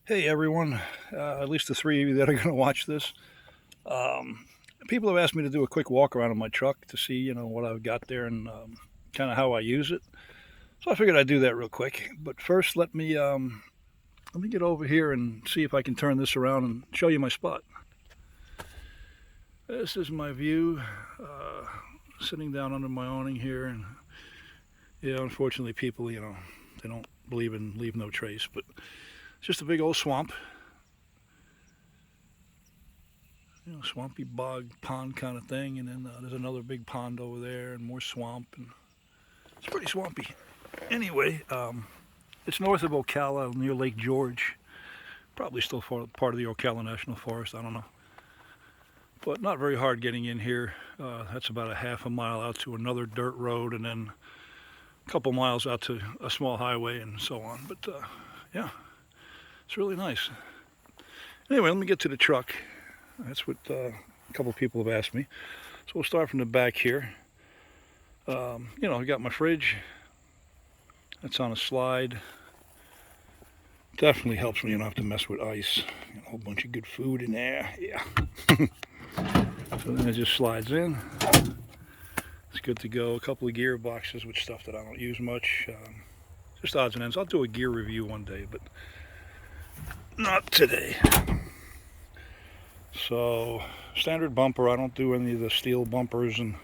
Hey everyone, at least the three of you that are going to watch this. Um, People have asked me to do a quick walk around of my truck to see, what I've got there and kind of how I use it. So I figured I'd do that real quick. But first, let me get over here and see if I can turn this around and show you my spot. This is my view, uh, sitting down under my awning here, and yeah, unfortunately, people, they don't believe in leave no trace, but it's just a big old swamp. Swampy bog pond kind of thing, and then there's another big pond over there, and more swamp, and it's pretty swampy. Anyway, it's north of Ocala, near Lake George. Probably still part of the Ocala National Forest. I don't know, but not very hard getting in here. That's about a half a mile out to another dirt road, and then a couple miles out to a small highway, and so on. But yeah, it's really nice. Anyway, let me get to the truck. That's what a couple of people have asked me. So we'll start from the back here. I got my fridge. That's on a slide. Definitely helps when you don't have to mess with ice. A whole bunch of good food in there. Yeah. So then it just slides in. It's good to go. A couple of gear boxes with stuff that I don't use much. Just odds and ends. I'll do a gear review one day, but not today. So standard bumper. I don't do any of the steel bumpers and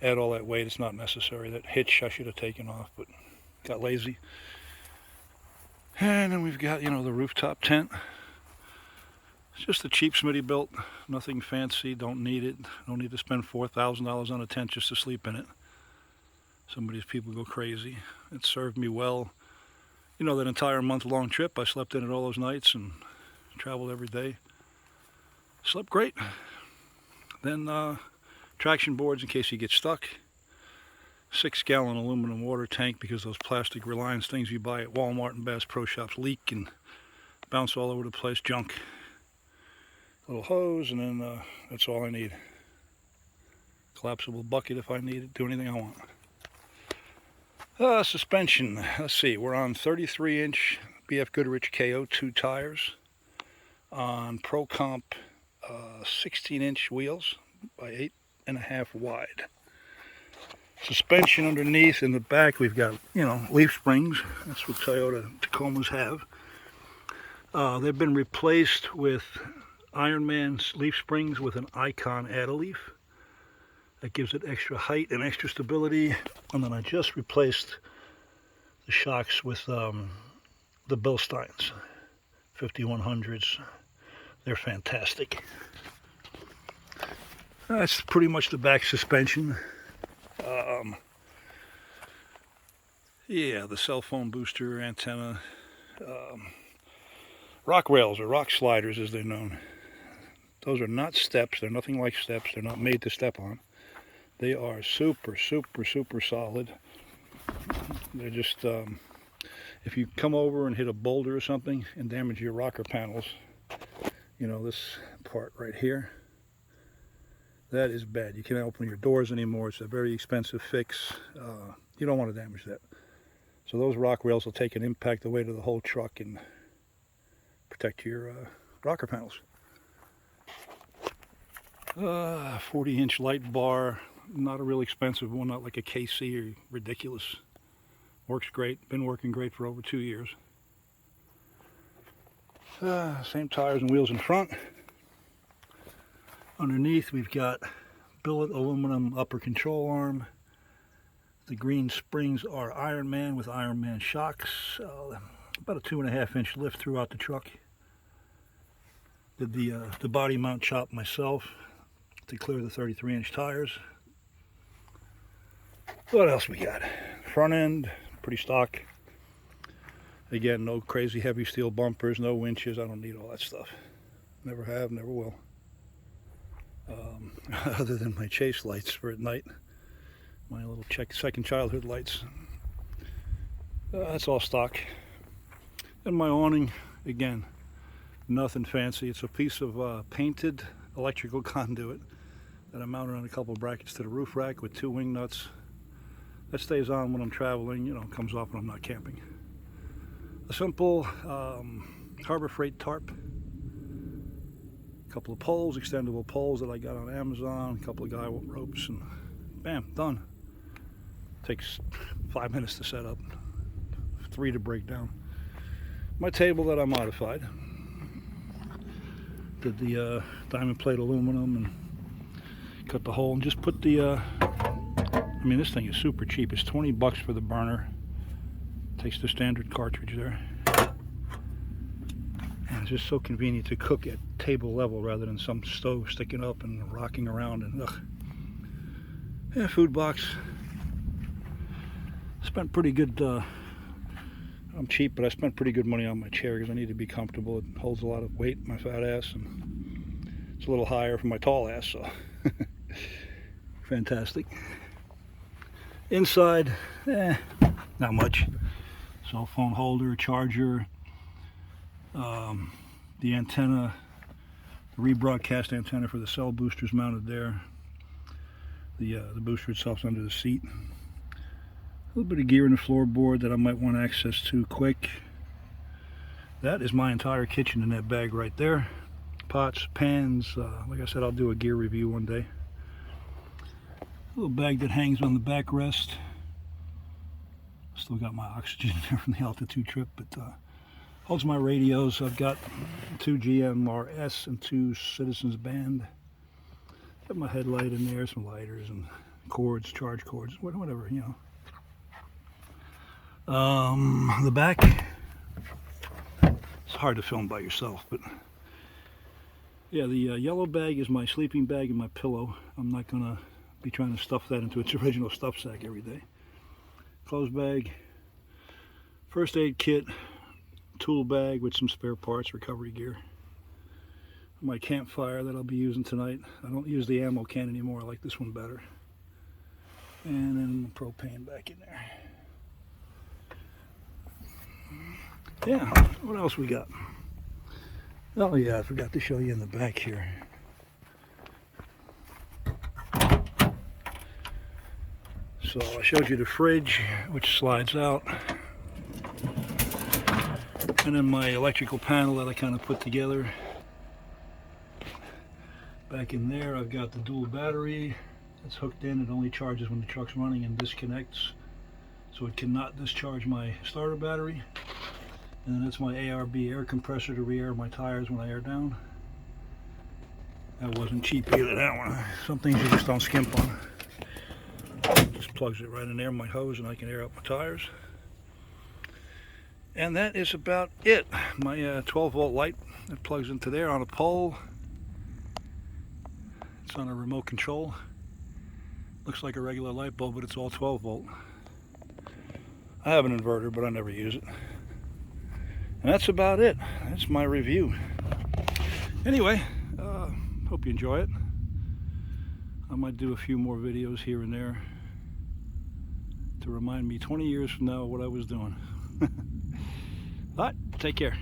add all that weight. It's not necessary. That hitch I should have taken off, but got lazy. And then we've got, the rooftop tent. It's just a cheap Smitty built, nothing fancy, don't need it. Don't need to spend $4,000 on a tent just to sleep in it. Some of these people go crazy. It served me well. That entire month-long trip, I slept in it all those nights and traveled every day. Slept great. Then traction boards in case you get stuck. 6-gallon aluminum water tank because those plastic Reliance things you buy at Walmart and Bass Pro Shops leak and bounce all over the place. Junk. Little hose, and then that's all I need. Collapsible bucket if I need it. Do anything I want. Suspension. Let's see. We're on 33-inch BF Goodrich KO2 tires on Pro Comp 16-inch wheels by 8.5 wide. Suspension underneath. In the back we've got leaf springs. That's what Toyota Tacomas have. They've been replaced with Ironman leaf springs with an Icon Add-A-Leaf. That gives it extra height and extra stability. And then I just replaced the shocks with the Bilsteins 5100s. They're fantastic. That's pretty much the back suspension. Yeah, the cell phone booster antenna. Rock rails, or rock sliders as they're known. Those are not steps. They're nothing like steps. They're not made to step on. They are super, super, super solid. They're just, if you come over and hit a boulder or something and damage your rocker panels, this part right here, that is bad. You can't open your doors anymore. It's a very expensive fix. You don't want to damage that. So those rock rails will take an impact the weight of the whole truck and protect your rocker panels. 40-inch light bar, not a real expensive one, not like a KC or ridiculous. Works great, been working great for over 2 years. Same tires and wheels in front. Underneath we've got billet aluminum upper control arm. The green springs are Ironman with Ironman shocks. About a 2.5-inch lift throughout the truck. Did the body mount chop myself to clear the 33-inch tires. What else we got? Front end, pretty stock. Again, no crazy heavy steel bumpers, no winches. I don't need all that stuff. Never have, never will. Other than my chase lights for at night. My little second childhood lights. That's all stock. And my awning, again, nothing fancy. It's a piece of painted electrical conduit that I mounted on a couple of brackets to the roof rack with 2 wing nuts. That stays on when I'm traveling, comes off when I'm not camping. A simple Harbor Freight tarp. A couple of poles, extendable poles that I got on Amazon. A couple of guy ropes, and bam, done. Takes 5 minutes to set up, 3 to break down. My table that I modified. Did the diamond plate aluminum and cut the hole and just put the, I mean, this thing is super cheap. It's 20 bucks for the burner. Takes the standard cartridge there. And it's just so convenient to cook at table level rather than some stove sticking up and rocking around and ugh. Yeah, food box. Spent pretty good, I'm cheap, but I spent pretty good money on my chair because I need to be comfortable. It holds a lot of weight, my fat ass, and it's a little higher for my tall ass, so fantastic. Inside, not much. Cell phone holder, charger, the antenna, the rebroadcast antenna for the cell boosters mounted there. The booster itself's under the seat. A little bit of gear in the floorboard that I might want access to quick. That is my entire kitchen in that bag right there. Pots, pans, like I said, I'll do a gear review one day. A little bag that hangs on the backrest. Still got my oxygen there from the altitude trip, but holds my radios. I've got 2 GMRS and 2 Citizens Band. Got my headlight in there, some lighters and cords, charge cords, whatever, you know. The back, it's hard to film by yourself, but yeah, the yellow bag is my sleeping bag and my pillow. I'm not gonna be trying to stuff that into its original stuff sack every day. Clothes bag, first aid kit, tool bag with some spare parts, recovery gear. My campfire that I'll be using tonight. I don't use the ammo can anymore. I like this one better. And then propane back in there. Yeah, what else we got? Oh yeah, I forgot to show you in the back here. So I showed you the fridge, which slides out. And then my electrical panel that I kind of put together. Back in there, I've got the dual battery that's hooked in. It only charges when the truck's running and disconnects. So it cannot discharge my starter battery. And then that's my ARB air compressor to re-air my tires when I air down. That wasn't cheap either, that one. Some things you just don't skimp on. Just plugs it right in there, my hose, and I can air up my tires. And that is about it. My 12 volt light that plugs into there on a pole. It's on a remote control. Looks like a regular light bulb, but it's all 12 volt. I have an inverter, but I never use it. And that's about it. That's my review. Anyway, hope you enjoy it. I might do a few more videos here and there to remind me 20 years from now what I was doing. All right, take care.